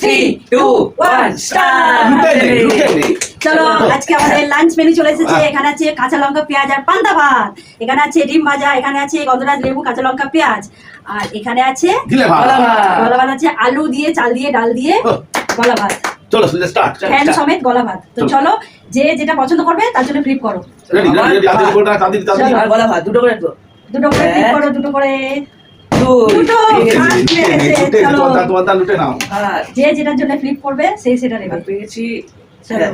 3, 2, 1, start! চলো আজকে আমাদের লাঞ্চ মেনু চলে এসেছে। এখানে আছে কাঁচা লঙ্কা পেঁয়াজ আর পান্তা ভাত, এখানে আছে ডিম ভাজা, এখানে আছে গন্ধরাজ লেবু কাঁচা লঙ্কা পেঁয়াজ, আর এখানে আছে গলা ভাত আছে আলু দিয়ে চাল দিয়ে ডাল দিয়ে গলা ভাত। চলো স্টার্ট ফ্যান সমেত গলা ভাত। তো চলো যে যেটা পছন্দ করবে তার জন্য ফ্লিপ করো। রেডি রেডি আদি কোটা কাদি কাদি আর গলা ভাত দুটো করে তো দুটো করে ফ্লিপ করো, দুটো করে দুটো চলো তোমার দান লুটে নাও। আর যে যেটার জন্য ফ্লিপ করবে সেই সেটা নেবে। পেয়েছি। চলো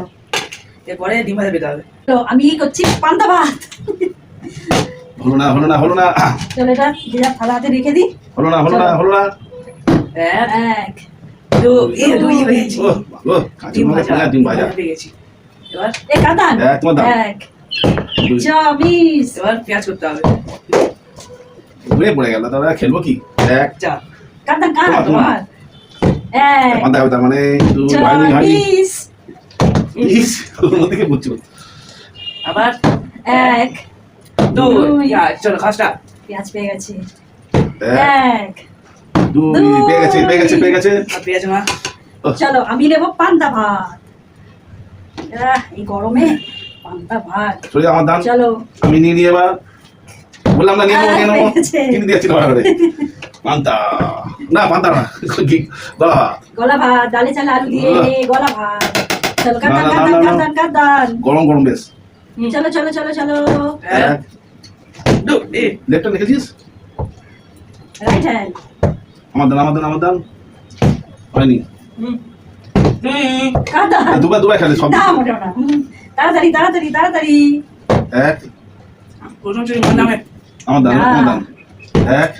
এরপরে ডিম ভাজা পেতে হবে। তো আমি করছি পান্তা ভাত। হলো না হলো না হলো না চলো এটা যেটা থালা হাতে রেখে দিই। হলো না হলো না হলো না এক দুই হয়েছে। ও ও কাঁচা লঙ্কা ডিম ভাজা পেয়েছি। এবার এ কাদান তোমার দাও। এক চামিস এবার পেঁয়াজ করতে হবে। ঘুরে পড়ে গেল তাহলে খেলবো কি এক চা কাদান কাদান তোমার এক পান্তা হবে তার মানে দু ভাই ভাই চামিস ইস ওদিকে বুঝছো আবার এক দুই চলো খাসটা পেঁয়াজ পেয়ে গেছি এক এক দুই পেয়ে গেছে পেয়ে গেছে পেয়ে গেছে আর পেঁয়াজ মা চলো আমি নেব পান্তা ভাত। এই গরমে পান্তা ভাত। সরে আমার দান চলো আমি নিয়ে নিয়ে এবার বললাম না নিয়ে নেবো নিয়ে নেবো পেয়ে গেছে। কিনে দিয়েছি তোমার ঘরে পান্তা না পান্তা না গলা গলা ভাত ডালে চালে আলু দিয়ে গলা ভাত। চলো কাদান না, না, কাদান না, না। কাদান কাদান গরম গরম বেশ চলো চলো চলো চলো এক দুই লেফটটা লিখেছিস রাইট হ্যান্ড আমার দান আমার দান আমার দান হয়নি কাদান দুবার দুবার খেলে সব না মোটেও না তাড়াতাড়ি তাড়াতাড়ি তাড়াতাড়ি এক প্রথম থেকে নামে আমার দান আমার দান এক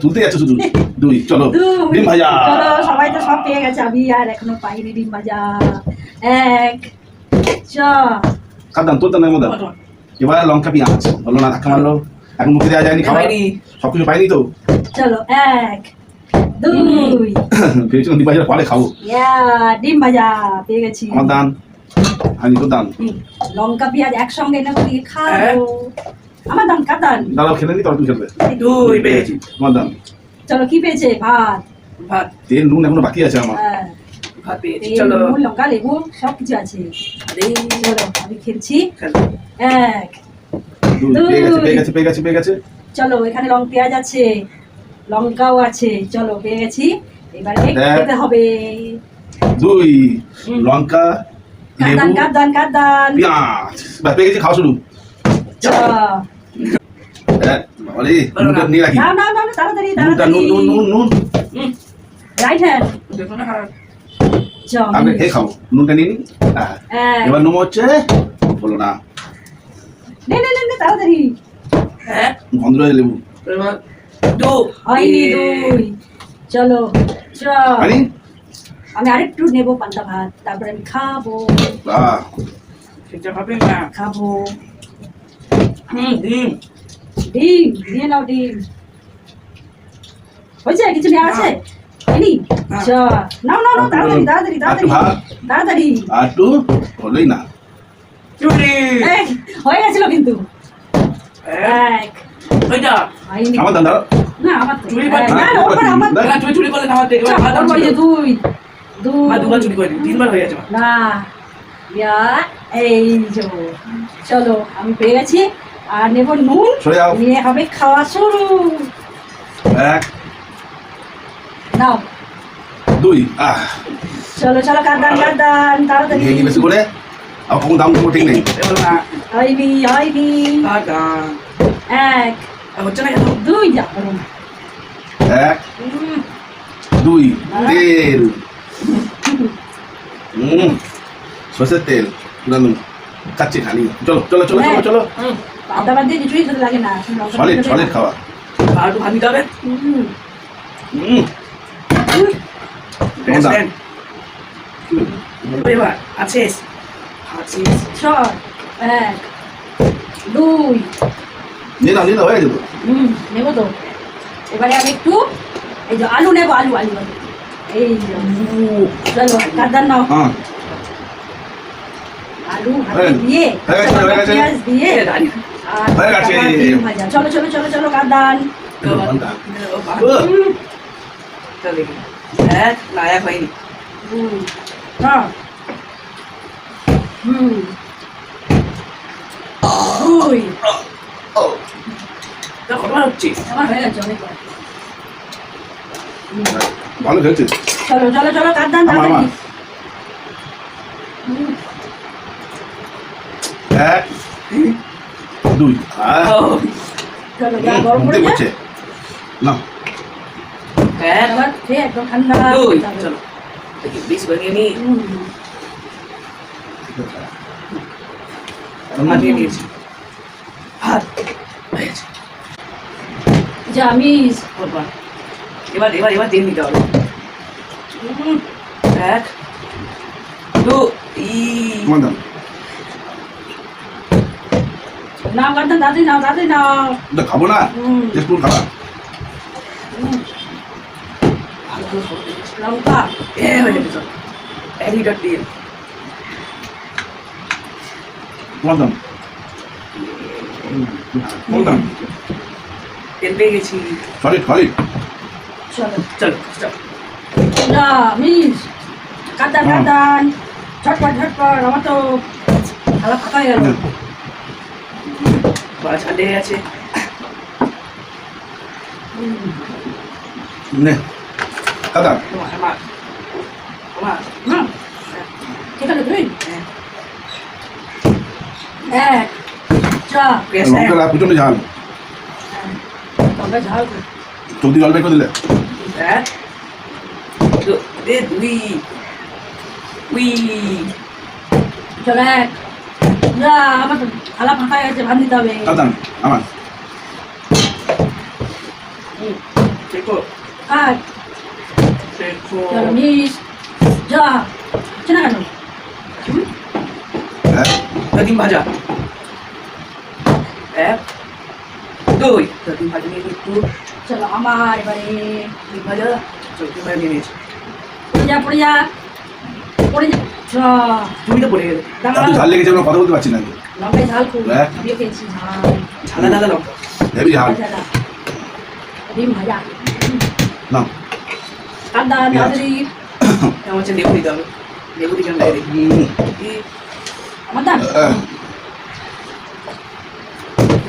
তুলতে যাচ্ছে শুধু দুই চলো ডিম ভাজা চলো সবাই তো সব পেয়ে গেছে, আমি আর এখনো পাইনি ডিম ভাজা। এক চ কাদান তোর দান আমার দান এবার লঙ্কা পেঁয়াজ বলো না ধাক্কা মারলো এখন মুখে দেওয়া যায়নি খাবার সবকিছু পাইনি তো চলো এক দুই ভেবেছিলাম ডিম ভাজা পরে খাবো ডিম ভাজা পেয়ে গেছি। আমার দান হয়নি তোর দান লঙ্কা পেঁয়াজ একসঙ্গে এনে দিয়ে খাবো। আমার দাম কাদান দাঁড়াও খেলে নি তবে তুমি খেলবে দুই পেয়েছি। আমার দান চলো কি পেয়েছে ভাত ভাত তেল নুন এখনো বাকি আছে আমার ভাত পেয়েছি। তেল, চলো নুন, লঙ্কা লেবু সব কিছু আছে। চলো আমি খেলছি এক দুই পেয়ে গেছে পেয়ে গেছে পেয়ে গেছে পেয়ে গেছে চলো এখানে পেঁয়াজ আছে লঙ্কাও আছে, চলো পেয়ে গেছি। এবারে খেতে হবে। দুই লঙ্কা লেবু কাদান কাদান কাদান পেঁয়াজ ব্যাস পেয়ে গেছি খাওয়া শুরু বাবারে নুনটা নিয়ে রাখি না না না তাড়াতাড়ি নুনটা তাড়াতাড়ি নুন নুন নুন নুন রাইট হ্যান্ড দেখো না খারাপ আপনি খেয়ে খাবো নুনটা নিয়ে নিন এবার নুন হচ্ছে বলো না নে নে নে তাড়াতাড়ি এক গন্ধ রয়ে লেবু এবার দু হয়নি দুই চলো চ আরে আমি আরেকটু নেবো পান্তা ভাত, তারপরে আমি খাবো বাহ ঠিকঠাক হবে না খাবো। ডিম ডিম দিয়ে নাও ডিম হয়েছে কিছু নেওয়া আছে এনি চ নাও নাও নাও তাড়াতাড়ি তাড়াতাড়ি তাড়াতাড়ি ভাত। তাড়াতাড়ি আর একটু হলোই না চুরি এই, হয়ে গেছিল কিন্তু এক ওইটা হয়নি আমার দাদা না আমার তো চুরি এক, করছি। না না, ওর আমার না তুমি চুরি করলে আমার দেখবে ভাত ওর বলে যে দুই দুই মা দুবার চুরি করে তিনবার হয়ে গেছে না ইয়া এই যে চলো আমি পেয়ে গেছি আর নেব নুন সরে যাও নিয়ে হবে খাওয়া শুরু। এক নাও দুই চলো চলো কাদান কাদান তাড়াতাড়ি নিয়ে বেশি করে আর কখন দাম দেবো ঠিক নেই এবার না হয়নি হয়নি কাকা এক হচ্ছে না কেন দুই যা করো না। এক দুই তেল সরষের তেল পুরানো কাচ্চি খালি চলো চলো চলো চলো চলো পাতা বাদ দিয়ে কিছুই খেতে লাগে না সলিড সলিড খাওয়া আর একটু ভাত দিতে হবে হুম। তোমার দাম। এবার আছিস আছিস ছয় এক দুই নিয়ে নাও হয়ে যাবো নেবো তো। এবারে আমি একটু এই যে আলু নেবো আলু আলু আলু এই যে, চলো কাদান নাও হ্যাঁ আলু হয়ে দিয়ে হয়ে গেছে, হয়ে গেছে। পেঁয়াজ দিয়ে আর হয়ে গেছে। তারপর ডিম ভাজা। চলো চলো চলো চলো কাদান চল দেখি এক না এক হয়নি না দুই তা কতবার হচ্ছে আমার হয়ে গেছে অনেকবার ভালো খেলছে চলো চলো চলো কাঁদান আমার, আমার। এক দুই চলো যা গরম ঘুমতে করে করছে না এক আবার খেয়ে একদম ঠান্ডা দুই চলো দেখি বেশ করে নিয়ে নি নিয়ে নিয়েছি ভাত হয়েছে জামিস করবা এবার এবার এবার দিয়ে নিতে হবে এক দু তোমার দাম নাও কাঁদান দাদি নাও দাদি নাও ওটা খাবো না একটু খাবা লঙ্কা হয়ে যাবে চল 1 লিটার তেল তোমার দাম তোমার দাম তেল পেয়ে গেছি সলিড সলিড চলো চলো চল জামিস কাঁদান কাঁদান ঝটপট ঝটপট আমার তো থালা ফাঁকা হয়ে গেল বড় ছাড়ে আছে নে দাদা তোমার আমার আমার হুম ঠিক আছে দুই এক চা লঙ্কা পিছনে ঝাল তবে ঝাল চৌদি জল বের করে দিলে এক দুই উই চলো এক যা আমার তো থালা ফাঁকা হয়ে গেছে ভাত নিতে হবে দাদা আমার দেখো আর দেখো চলো মিস যা হচ্ছে না কেন ডিম ভাজা এক দুই ডিম ভাজা নিয়ে একটু চলো আমার এবারে ডিম ভাজা চল ডিম ভাজা নিয়ে নিয়েছি পড়ে যা পড়ে যা যা তুমি তো পড়ে গেলে এত ঝাল লেগেছে আমরা কথা বলতে পারছি না লঙ্কায় ঝাল খুব হ্যাঁ। দিয়ে খেয়েছি ঝাল ঝালা ঝালা লঙ্কা হেভি ঝাল ভাজা ডিম ভাজা না কাঁদা দাদি আমার হচ্ছে লেবু দিতে হবে লেবু দিকে আমি দেখি আমার দাম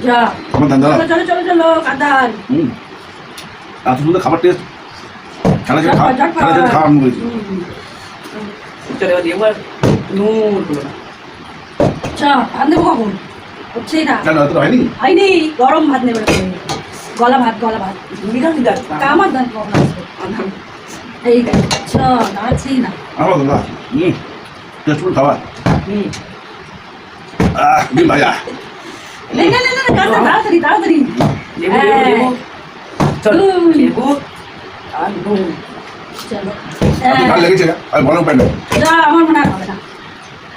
যা আমার দাদা চলো চলো চলো চলো কাঁদান এত সুন্দর খাবার টেস্ট খেলা ছেড়ে খাওয়া খেলা ছেড়ে খাওয়া আরম্ভ করেছি চলে এবার দিয়ে নুন হলো না চা ভাত নেবো কখন হচ্ছেই না কেন এতটা হয়নি হয়নি গরম ভাত নেবে গলা ভাত তুমি কাজ দিতে আমার দাম কখন আসবে এই চ দাঁড়াচ্ছেই না আমার দাদা টেস্টফুল খাবার ডিম ভাজা নে নে নে নে কাঁদা তাড়াতাড়ি তাড়াতাড়ি লেবু লেবু লেবু চল লেবু আর নুন চলো এত ঝাল লেগেছে আর গরম প্যান্ট যা আমার মনে হয় হবে না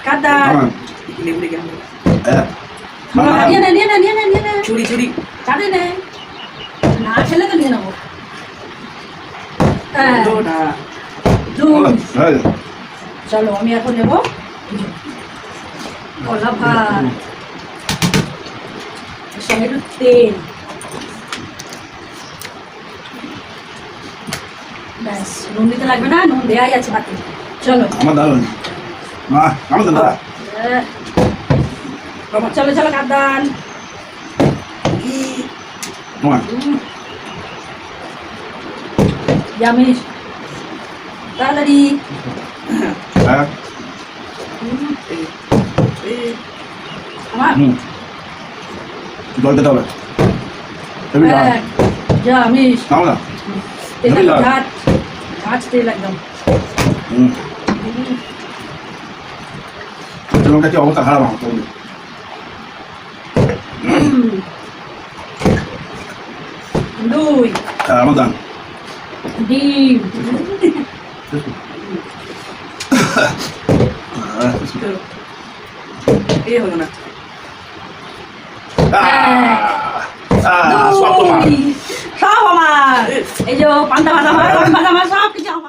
কাঁদা আমার লেবু লেগে আমি নিয়ে নে নিয়ে নে নিয়ে নে নিয়ে নে চুরি চুরি কাঁদে নে না খেলে তো নিয়ে নেবো হলো না দুধ চলো আমি এখন নেবো কলা ভাত এর সঙ্গে একটু তেল ব্যাস নুন দিতে লাগবে না নুন দেওয়াই আছে ভাতে চলো আমার দাদা আমার দাদা চলো চলো কাঁদান তোমার জামিস তাড়াতাড়ি হ্যাঁ আমার জল খেতে হবে হেভি ঝাল জামিস খাও না তেল হেভি ঝাল ঝাঁচ ঝাঁচ তেল একদম লঙ্কা কি অবস্থা খারাপ আমার তখন দুই আমার দাম ডিম এই হলো না সব তোমার সব আমার এই যে পান্তা ভাজা আমার সব কিছু আমার